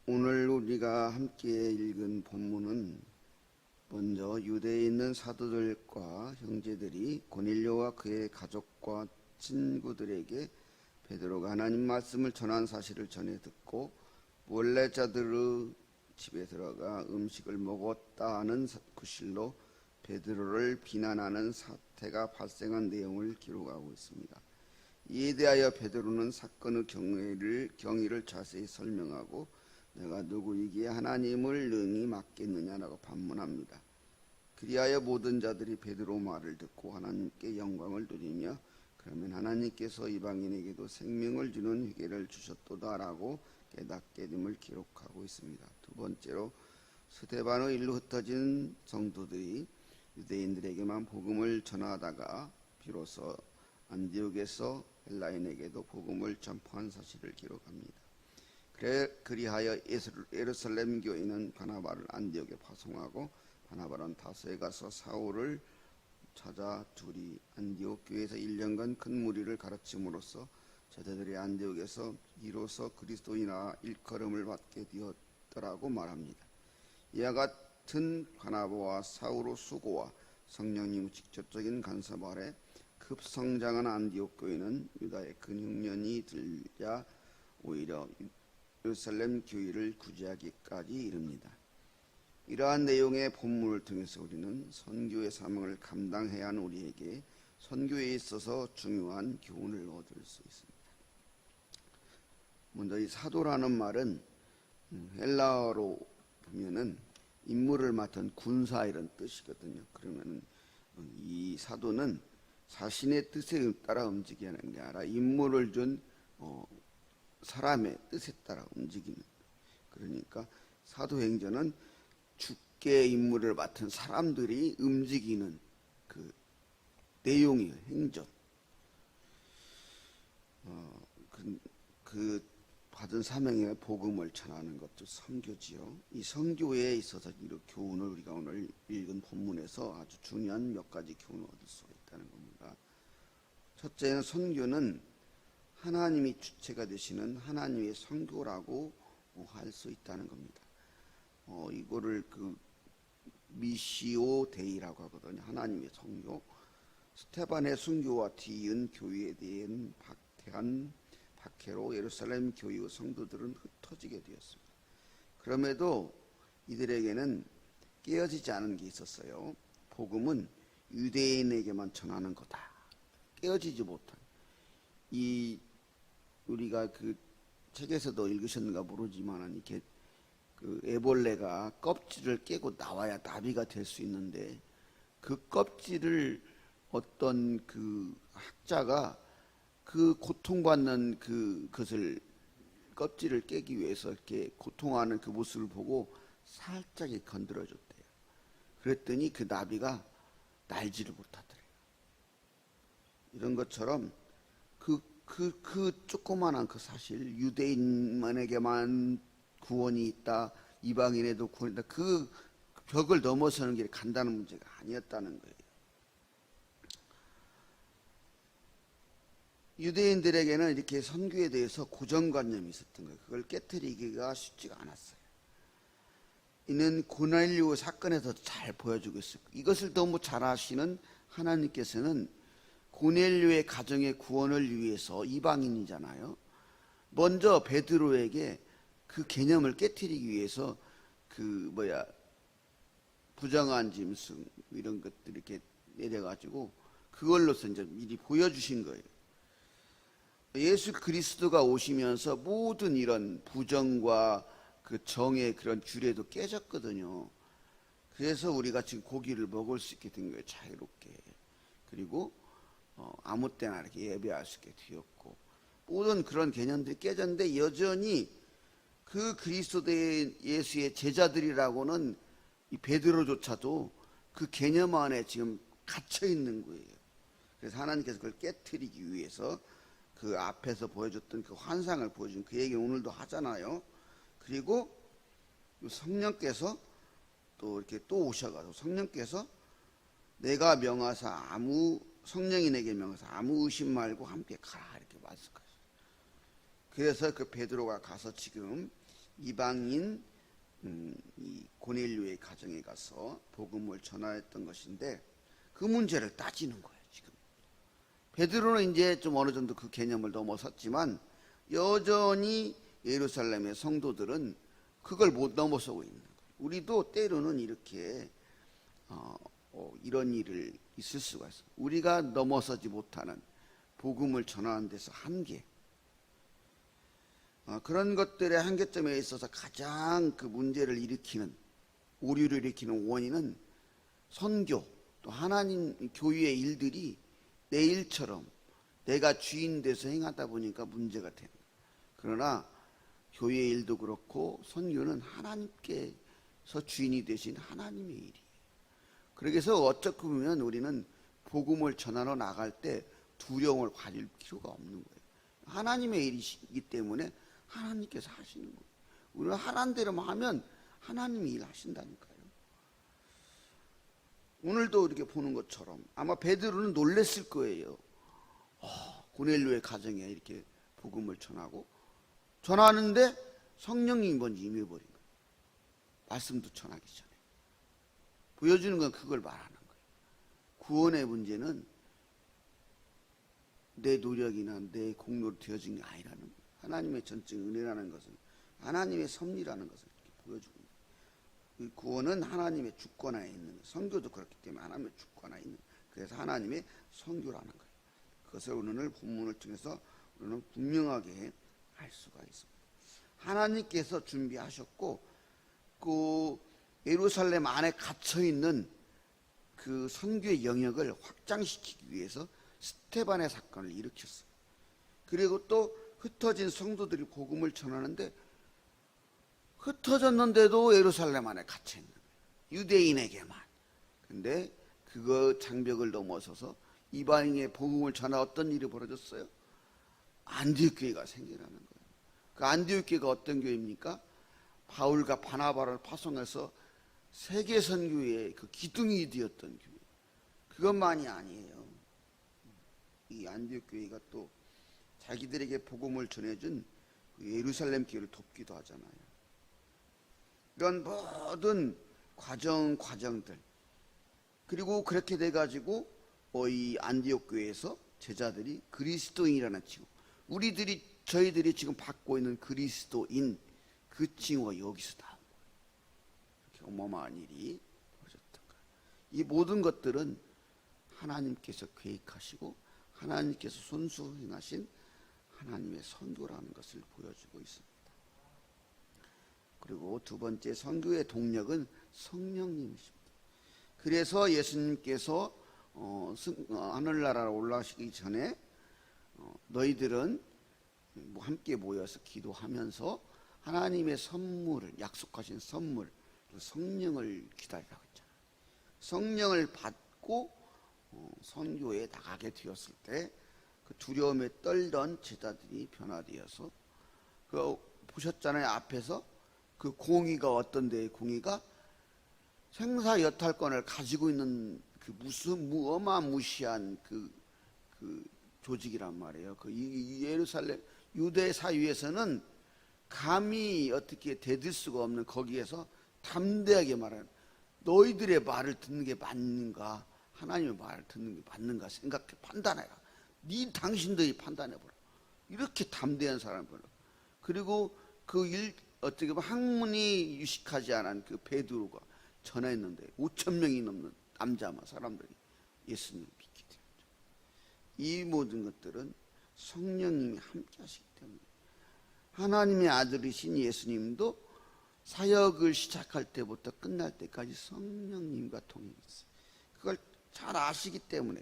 오늘 우리가 함께 읽은 본문은 먼저 유대에 있는 사도들과 형제들이 고넬료와 그의 가족과 친구들에게 베드로가 하나님 말씀을 전한 사실을 전해 듣고 몰래 자들의 집에 들어가 음식을 먹었다는 구실로 베드로를 비난하는 사태가 발생한 내용을 기록하고 있습니다. 이에 대하여 베드로는 사건의 경위를 자세히 설명하고 내가 누구이기에 하나님을 능히 맡겠느냐라고 반문합니다. 그리하여 모든 자들이 베드로 말을 듣고 하나님께 영광을 돌리며 그러면 하나님께서 이방인에게도 생명을 주는 회개를 주셨도다라고 깨닫게 됨을 기록하고 있습니다. 두 번째로 스데반의 일로 흩어진 성도들이 유대인들에게만 복음을 전하다가 비로소 안디옥에서 헬라인에게도 복음을 전파한 사실을 기록합니다. 그리하여 예루살렘 교회는 바나바를 안디옥에 파송하고 바나바는 다소에 가서 사울을 찾아 둘이 안디옥 교회에서 1년간 큰 무리를 가르침으로써 제자들이 안디옥에서 이로써 그리스도인아 일컬음을 받게 되었더라고 말합니다. 이와 같은 바나바와 사울의 수고와 성령님의 직접적인 간섭 아래 급성장한 안디옥 교회는 유다의 근육년이 들자 오히려 예루살렘 교회를 구제하기까지 이릅니다. 이러한 내용의 본문을 통해서 우리는 선교의 사명을 감당해야 하는 우리에게 선교에 있어서 중요한 교훈을 얻을 수 있습니다. 먼저 이 사도라는 말은 헬라어로 보면은 임무를 맡은 군사 이런 뜻이거든요. 그러면 이 사도는 자신의 뜻에 따라 움직이는 게 아니라 임무를 준 사람의 뜻에 따라 움직이는. 그러니까 사도행전은 주께 임무를 맡은 사람들이 움직이는 그 내용이에요. 행전. 그 받은 사명의 복음을 전하는 것도 선교지요. 이 선교에 있어서 이 교훈을 우리가 오늘 읽은 본문에서 아주 중요한 몇 가지 교훈을 얻을 수가 있다는 겁니다. 첫째는 선교는 하나님이 주체가 되시는 하나님의 선교라고 할 수 있다는 겁니다. 이거를 미시오 데이라고 하거든요. 하나님의 선교. 스테반의 순교와 뒤이은 교회에 대한 박해로 예루살렘 교회의 성도들은 흩어지게 되었습니다. 그럼에도 이들에게는 깨어지지 않은 게 있었어요. 복음은 유대인에게만 전하는 거다. 깨어지지 못한. 우리가 그 책에서도 읽으셨는가 모르지만 이렇게 그 애벌레가 껍질을 깨고 나와야 나비가 될 수 있는데 그 껍질을 어떤 그 학자가 그 고통받는 그것을 껍질을 깨기 위해서 이렇게 고통하는 그 모습을 보고 살짝 건드려줬대요. 그랬더니 그 나비가 날지를 못하더래요. 이런 것처럼 그 조그만한 그 사실, 유대인만에게만 구원이 있다, 이방인에도 구원이 있다, 그 벽을 넘어서는 게 간단한 문제가 아니었다는 거예요. 유대인들에게는 이렇게 선교에 대해서 고정관념이 있었던 거예요. 그걸 깨트리기가 쉽지가 않았어요. 이는 고넬료 사건에서 잘 보여주고 있어요. 이것을 너무 잘 아시는 하나님께서는 고넬료의 가정의 구원을 위해서 이방인이잖아요. 먼저 베드로에게 그 개념을 깨트리기 위해서 부정한 짐승 이런 것들 이렇게 내려가지고 그걸로서 이제 미리 보여주신 거예요. 예수 그리스도가 오시면서 모든 이런 부정과 그 정의 그런 규례도 깨졌거든요. 그래서 우리가 지금 고기를 먹을 수 있게 된 거예요. 자유롭게. 그리고 아무 때나 이렇게 예배할 수 있게 되었고 모든 그런 개념들이 깨졌는데 여전히 그 그리스도의 예수의 제자들이라고는 이 베드로조차도 그 개념 안에 지금 갇혀 있는 거예요. 그래서 하나님께서 그걸 깨트리기 위해서 그 앞에서 보여줬던 그 환상을 보여준 그 얘기 오늘도 하잖아요. 그리고 성령께서 또 이렇게 또 오셔가지고 성령께서 내가 명하사 성령이 내게 명하사 아무 의심 말고 함께 가라 이렇게 말씀하셨어요. 그래서 그 베드로가 가서 지금 이방인 이 고넬료의 가정에 가서 복음을 전하였던 것인데 그 문제를 따지는 거예요. 지금 베드로는 이제 좀 어느 정도 그 개념을 넘어섰지만 여전히 예루살렘의 성도들은 그걸 못 넘어서고 있는 거예요. 우리도 때로는 이렇게 이런 일을 있을 수가 있어요. 우리가 넘어서지 못하는 복음을 전하는 데서 한계, 그런 것들의 한계점에 있어서 가장 그 문제를 일으키는, 오류를 일으키는 원인은 선교, 또 하나님 교회의 일들이 내 일처럼 내가 주인 돼서 행하다 보니까 문제가 되는 거예요. 그러나 교회의 일도 그렇고 선교는 하나님께서 주인이 되신 하나님의 일이에요. 그래서 어떻게 보면 우리는 복음을 전하러 나갈 때 두려움을 가질 필요가 없는 거예요. 하나님의 일이기 때문에 하나님께서 하시는 거예요. 우리는 하라는 대로만 하면 하나님이 일하신다니까요. 오늘도 이렇게 보는 것처럼 아마 베드로는 놀랬을 거예요. 고넬료의 가정에 이렇게 복음을 전하는데 성령님이 먼저 임해버린 거예요. 말씀도 전하기 전에. 보여주는 건 그걸 말하는 거예요. 구원의 문제는 내 노력이나 내 공로로 되어진 게 아니라는 거예요. 하나님의 전적 은혜라는 것은, 하나님의 섭리라는 것을 이렇게 보여주고 있는 거예요. 구원은 하나님의 주권하에 있는 거예요. 선교도 그렇기 때문에 하나님의 주권하에 있는 거예요. 그래서 하나님의 선교라는 거예요. 그것을 오늘 본문을 통해서 우리는 분명하게 알 수가 있습니다. 하나님께서 준비하셨고 그 예루살렘 안에 갇혀있는 그 선교의 영역을 확장시키기 위해서 스테반의 사건을 일으켰어요. 그리고 또 흩어진 성도들이 복음을 전하는데 흩어졌는데도 예루살렘 안에 갇혀있는 거예요. 유대인에게만. 근데 그거 장벽을 넘어서서 이방인의 복음을 전하 어떤 일이 벌어졌어요? 안디옥 교회가 생겨나는 거예요. 그 안디옥 교회가 어떤 교회입니까? 바울과 바나바를 파송해서 세계 선교의 그 기둥이 되었던 교회. 그것만이 아니에요. 이 안디옥 교회가 또 자기들에게 복음을 전해준 예루살렘 교회를 돕기도 하잖아요. 이런 모든 과정들, 그리고 그렇게 돼가지고 이 안디옥 교회에서 제자들이 그리스도인이라는 칭호, 저희들이 지금 받고 있는 그리스도인, 그 칭호가 여기서 나온 거예요. 이렇게 어마어마한 일이 벌어졌던 거예요. 이 모든 것들은 하나님께서 계획하시고 하나님께서 손수 행하신 하나님의 선교라는 것을 보여주고 있습니다. 그리고 두 번째, 선교의 동력은 성령님이십니다. 그래서 예수님께서 하늘나라로 올라가시기 전에 너희들은 함께 모여서 기도하면서 하나님의 선물을, 약속하신 선물, 성령을 기다리라고 했잖아요. 성령을 받고 선교에 나가게 되었을 때 그 두려움에 떨던 제자들이 변화되어서 보셨잖아요. 앞에서 그 공의가 어떤데, 공의가 생사 여탈권을 가지고 있는 그 어마무시한 그 조직이란 말이에요. 그 예루살렘 유대 사회에서는 감히 어떻게 대들 수가 없는, 거기에서 담대하게 말하는, 너희들의 말을 듣는 게 맞는가, 하나님의 말을 듣는 게 맞는가 생각해 판단해라. 당신들이 판단해보라. 이렇게 담대한 사람을. 그리고 어떻게 보면 학문이 유식하지 않은 그 베드로가 전화했는데 5,000명이 넘는 사람들이 예수님을 믿게 되었죠. 이 모든 것들은 성령님이 함께 하시기 때문에, 하나님의 아들이신 예수님도 사역을 시작할 때부터 끝날 때까지 성령님과 동행했어요. 그걸 잘 아시기 때문에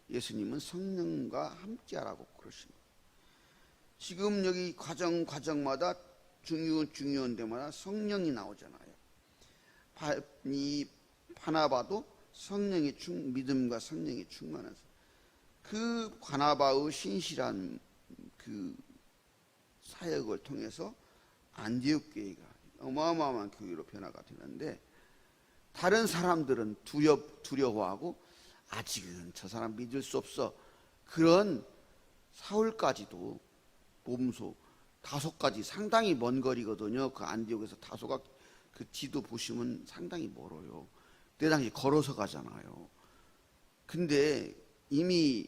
예수님은 성령과 함께하라고 그러신 거예요. 지금 여기 과정마다 중요한 데마다 성령이 나오잖아요. 이 바나바도 믿음과 성령이 충만해서 그 바나바의 신실한 그 사역을 통해서 안디옥 교회가 어마어마한 교회로 변화가 되는데, 다른 사람들은 두려워하고 아직은 저 사람 믿을 수 없어, 그런 사울까지도 몸소 다소까지 상당히 먼 거리거든요. 그 안디옥에서 다소가 그 지도 보시면 상당히 멀어요. 그때 당시 걸어서 가잖아요. 근데 이미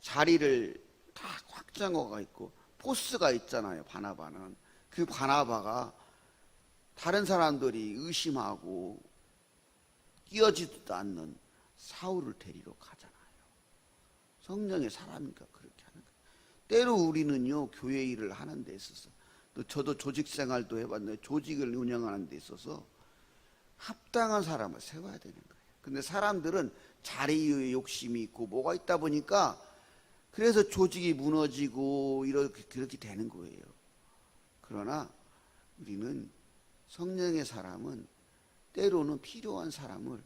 자리를 다 확정어가 있고 포스가 있잖아요. 바나바는 그 바나바가 다른 사람들이 의심하고 끼어지지도 않는 사울을 데리러 가잖아요. 성령의 사람이니까 그렇게 하는 거예요. 때로 우리는요, 교회 일을 하는 데 있어서, 또 저도 조직 생활도 해봤는데 조직을 운영하는 데 있어서 합당한 사람을 세워야 되는 거예요. 근데 사람들은 자리의 욕심이 있고 뭐가 있다 보니까 그래서 조직이 무너지고 그렇게 되는 거예요. 그러나 우리는 성령의 사람은 때로는 필요한 사람을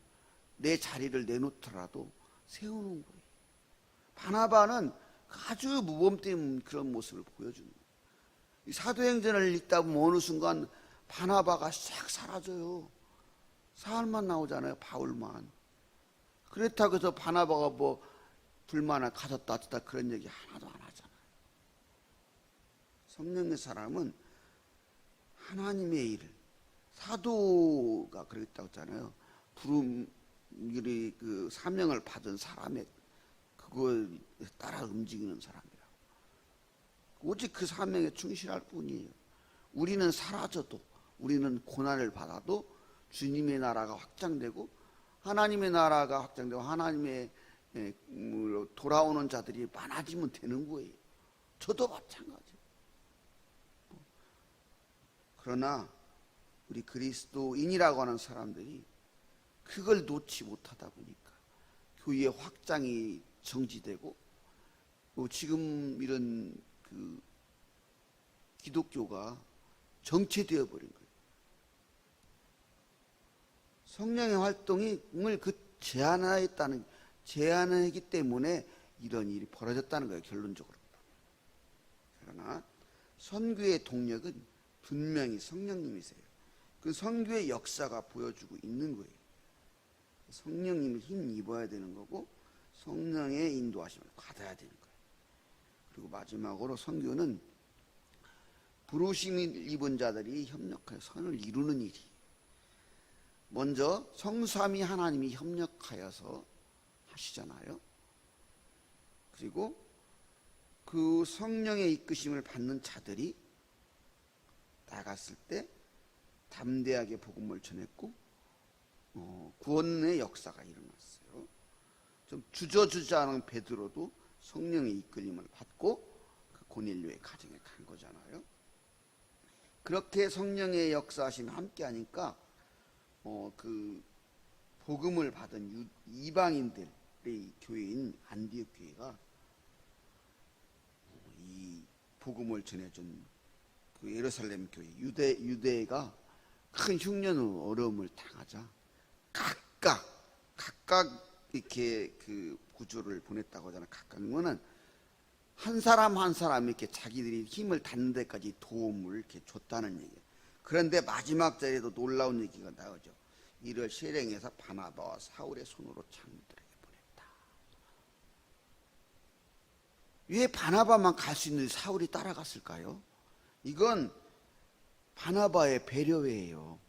내 자리를 내놓더라도 세우는 거예요. 바나바는 아주 무범된 그런 모습을 보여주는 거예요. 사도행전을 읽다 보면 어느 순간 바나바가 싹 사라져요. 사울만 나오잖아요. 바울만. 그렇다고 해서 바나바가 뭐 불만을 가졌다 하다 그런 얘기 하나도 안 하잖아요. 성령의 사람은 하나님의 일을, 사도가 그랬다고 했잖아요. 그 사명을 받은 사람의 그걸 따라 움직이는 사람이라고. 오직 그 사명에 충실할 뿐이에요. 우리는 사라져도, 우리는 고난을 받아도 주님의 나라가 확장되고 하나님의 나라가 확장되고 하나님의 돌아오는 자들이 많아지면 되는 거예요. 저도 마찬가지예요. 그러나 우리 그리스도인이라고 하는 사람들이 그걸 놓지 못하다 보니까 교회의 확장이 정지되고 지금 이런 그 기독교가 정체되어 버린 거예요. 성령의 활동을 제한했기 때문에 이런 일이 벌어졌다는 거예요. 결론적으로. 그러나 선교의 동력은 분명히 성령님이세요. 그 선교의 역사가 보여주고 있는 거예요. 성령님을 힘 입어야 되는 거고 성령의 인도하심을 받아야 되는 거예요. 그리고 마지막으로 선교는 부르심을 입은 자들이 협력하여 선을 이루는 일이. 먼저 성삼위 하나님이 협력하여서 하시잖아요. 그리고 그 성령의 이끄심을 받는 자들이 나갔을 때 담대하게 복음을 전했고 구원의 역사가 일어났어요. 좀 주저주저하는 베드로도 성령의 이끌림을 받고 그 고넬료의 가정에 간 거잖아요. 그렇게 성령의 역사하심이 함께하니까 그 복음을 받은 이방인들의 교회인 안디옥 교회가 이 복음을 전해준 그 예루살렘 교회 유대가 큰 흉년으로 어려움을 당하자 각각 이렇게 그 구조를 보냈다고 하잖아요. 각각은 한 사람 한 사람 이렇게 자기들이 힘을 닿는 데까지 도움을 이렇게 줬다는 얘기예요. 그런데 마지막 자리에도 놀라운 얘기가 나오죠. 이를 실행해서 바나바와 사울의 손으로 장로들에게 보냈다. 왜 바나바만 갈 수 있는데 사울이 따라갔을까요? 이건 바나바의 배려예요.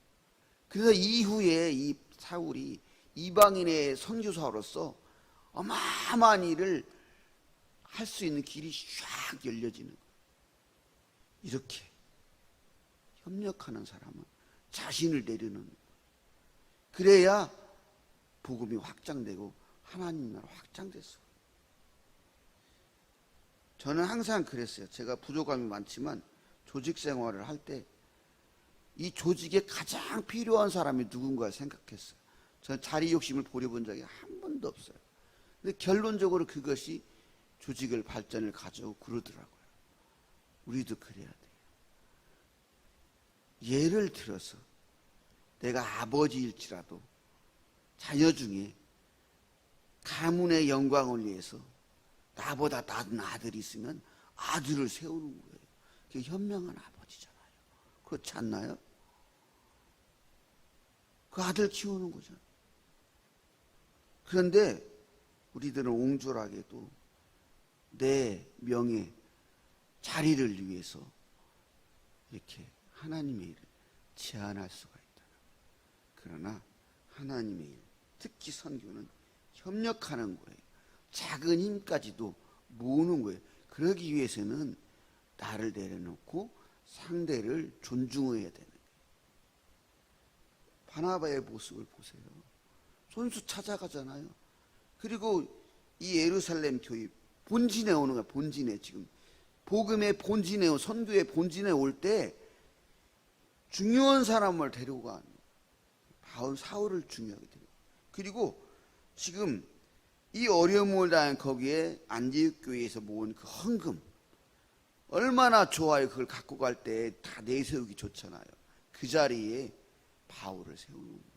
그래서 이후에 이 사울이 이방인의 선교사로서 어마어마한 일을 할 수 있는 길이 쫙 열려지는 거예요. 이렇게 협력하는 사람은 자신을 내려놓는 거예요. 그래야 복음이 확장되고 하나님 나라 확장됐어요. 저는 항상 그랬어요. 제가 부족함이 많지만 조직 생활을 할 때 이 조직에 가장 필요한 사람이 누군가 생각했어요. 저는 자리 욕심을 부려본 적이 한 번도 없어요. 근데 결론적으로 그것이 조직을 발전을 가져오고 그러더라고요. 우리도 그래야 돼요. 예를 들어서 내가 아버지일지라도 자녀 중에 가문의 영광을 위해서 나보다 낮은 아들이 있으면 아들을 세우는 거예요. 그게 현명한 아버지잖아요. 그렇지 않나요? 그 아들 키우는 거잖아요. 그런데 우리들은 옹졸하게도 내 명예, 자리를 위해서 이렇게 하나님의 일을 제한할 수가 있다. 그러나 하나님의 일, 특히 선교는 협력하는 거예요. 작은 힘까지도 모으는 거예요. 그러기 위해서는 나를 내려놓고 상대를 존중해야 되는 거예요. 바나바의 모습을 보세요. 손수 찾아가잖아요. 그리고 이 예루살렘 교회 본진에 오는 거야. 본진에 지금 복음의 본진에, 선교의 본진에 올 때 중요한 사람을 데리고 간 바울 사울을 중요하게 데리고. 그리고 지금 이 어려움을 당한 거기에 안디옥 교회에서 모은 그 헌금 얼마나 좋아요. 그걸 갖고 갈 때 다 내세우기 좋잖아요. 그 자리에 바울을 세우는 거예요.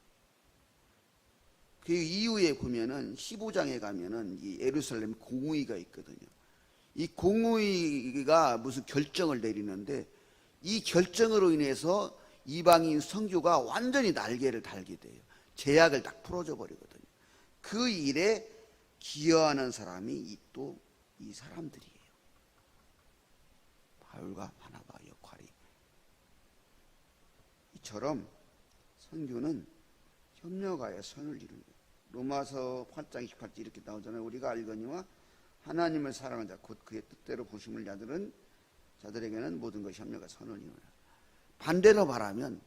그 이후에 보면은 15장에 가면은 이 예루살렘 공의가 있거든요. 이 공의가 무슨 결정을 내리는데 이 결정으로 인해서 이방인 선교가 완전히 날개를 달게 돼요. 제약을 딱 풀어줘 버리거든요. 그 일에 기여하는 사람이 또 이 사람들이에요. 바울과 바나바 역할이. 이처럼 선교는 협력하여 선을 이루는 거예요. 로마서 8장 28절 이렇게 나오잖아요. 우리가 알거니와 하나님을 사랑하는 자 곧 그의 뜻대로 부심을 받은 자들에게는 모든 것이 협력하여 선을 이루느라. 반대로 말하면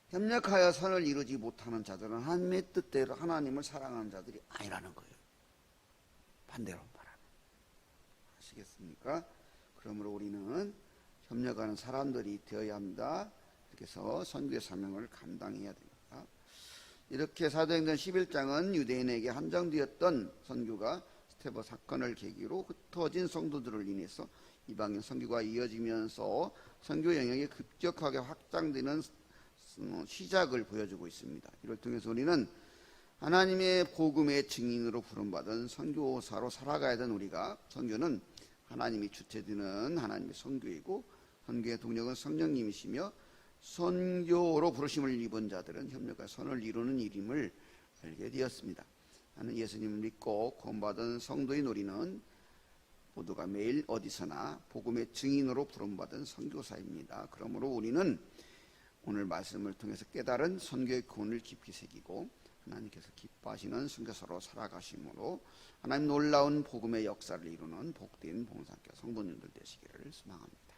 협력하여 선을 이루지 못하는 자들은 하나님의 뜻대로 하나님을 사랑하는 자들이 아니라는 거예요. 반대로 말하면. 아시겠습니까? 그러므로 우리는 협력하는 사람들이 되어야 합니다. 이렇게 해서 선교의 사명을 감당해야 됩니다. 이렇게 사도행전 11장은 유대인에게 한정되었던 선교가 스테반 사건을 계기로 흩어진 성도들을 인해서 이방인 선교가 이어지면서 선교 영역이 급격하게 확장되는 시작을 보여주고 있습니다. 이를 통해서 우리는 하나님의 복음의 증인으로 부름받은 선교사로 살아가야 되는 우리가, 선교는 하나님이 주체되는 하나님의 선교이고 선교의 동력은 성령님이시며 선교로 부르심을 입은 자들은 협력과 선을 이루는 일임을 알게 되었습니다. 나는 예수님을 믿고 구원받은 성도인 우리는 모두가 매일 어디서나 복음의 증인으로 부름받은 선교사입니다. 그러므로 우리는 오늘 말씀을 통해서 깨달은 선교의 교훈을 깊이 새기고 하나님께서 기뻐하시는 선교사로 살아가심으로 하나님 놀라운 복음의 역사를 이루는 복된 봉사학교 성도님들 되시기를 소망합니다.